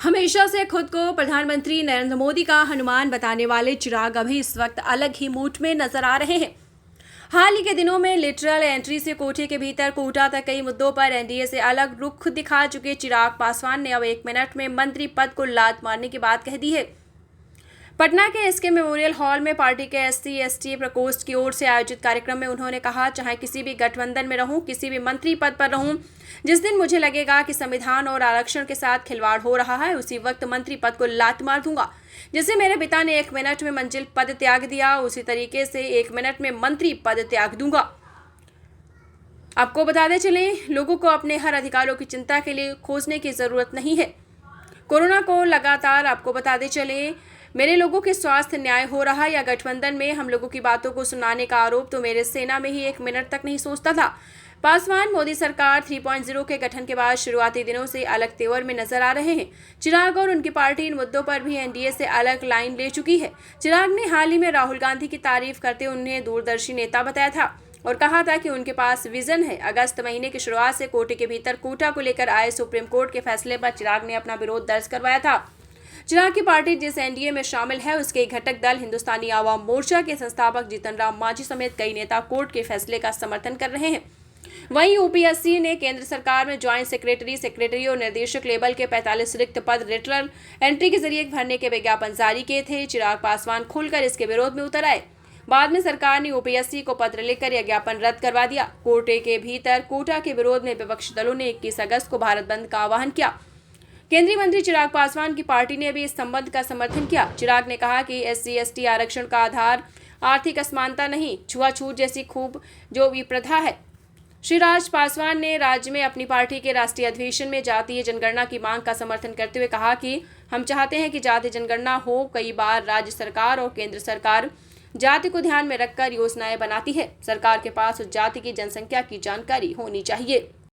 हमेशा से खुद को प्रधानमंत्री नरेंद्र मोदी का हनुमान बताने वाले चिराग अभी इस वक्त अलग ही मूड में नजर आ रहे हैं। हाल ही के दिनों में लिटरल एंट्री से कोठे के भीतर कोटा तक कई मुद्दों पर एनडीए से अलग रुख दिखा चुके चिराग पासवान ने अब 1 मिनट में मंत्री पद को लात मारने की बात कह दी है। पटना के एसके मेमोरियल हॉल में पार्टी के SC/ST प्रकोष्ठ की ओर से आयोजित कार्यक्रम में उन्होंने कहा, चाहे किसी भी गठबंधन में रहूं, किसी भी मंत्री पद पर रहूं, जिस दिन मुझे लगेगा कि संविधान और आरक्षण के साथ खिलवाड़ हो रहा है, उसी वक्त मंत्री पद को लात मार दूंगा। जैसे मेरे पिता ने 1 मिनट में मंजिल पद त्याग दिया, उसी तरीके से 1 मिनट में मंत्री पद त्याग दूंगा। आपको बताते चलें, लोगों को अपने हर अधिकारों की चिंता के लिए खोजने की जरूरत नहीं है। कोरोना को लगातार आपको बताते चले, मेरे लोगों के स्वास्थ्य न्याय हो रहा या गठबंधन में हम लोगों की बातों को सुनाने का आरोप तो मेरे सेना में ही 1 मिनट तक नहीं सोचता था। पासवान मोदी सरकार 3.0 के गठन के बाद शुरुआती दिनों से अलग तेवर में नजर आ रहे हैं। चिराग और उनकी पार्टी इन मुद्दों पर भी एनडीए से अलग लाइन ले चुकी है। चिराग ने हाल ही में राहुल गांधी की तारीफ करते उन्हें दूरदर्शी नेता बताया था और कहा था कि उनके पास विजन है। अगस्त महीने की शुरुआत से कोटे के भीतर कोटा को लेकर आए सुप्रीम कोर्ट के फैसले पर चिराग ने अपना विरोध दर्ज करवाया था। चिराग की पार्टी जिस एनडीए में शामिल है, उसके घटक दल हिंदुस्तानी आवाम मोर्चा के संस्थापक जीतन राम मांझी समेत कई नेता कोर्ट के फैसले का समर्थन कर रहे हैं। वहीं यूपीएससी ने केंद्र सरकार में ज्वाइंट सेक्रेटरी और निर्देशक लेवल के 45 रिक्त पद लिटरल एंट्री के जरिए भरने के विज्ञापन जारी किए थे। चिराग पासवान खुलकर इसके विरोध में उतर आए। बाद में सरकार ने यूपीएससी को पत्र लिखकर यह ज्ञापन रद्द करवा दिया। कोटे के भीतर कोटा के विरोध में विपक्षी दलों ने 21 अगस्त को भारत बंद का आह्वान किया। केंद्रीय मंत्री चिराग पासवान की पार्टी ने भी इस संबंध का समर्थन किया। चिराग ने कहा कि SC/ST आरक्षण का आधार आर्थिक असमानता नहीं, छुआछूत जैसी खूब जो विप्रथा है। श्री राज पासवान ने राज्य में अपनी पार्टी के राष्ट्रीय अधिवेशन में जातीय जनगणना की मांग का समर्थन करते हुए कहा कि हम चाहते हैं कि जातीय जनगणना हो। कई बार राज्य सरकार और केंद्र सरकार जाति को ध्यान में रखकर योजनाएं बनाती है। सरकार के पास उस जाति की जनसंख्या की जानकारी होनी चाहिए।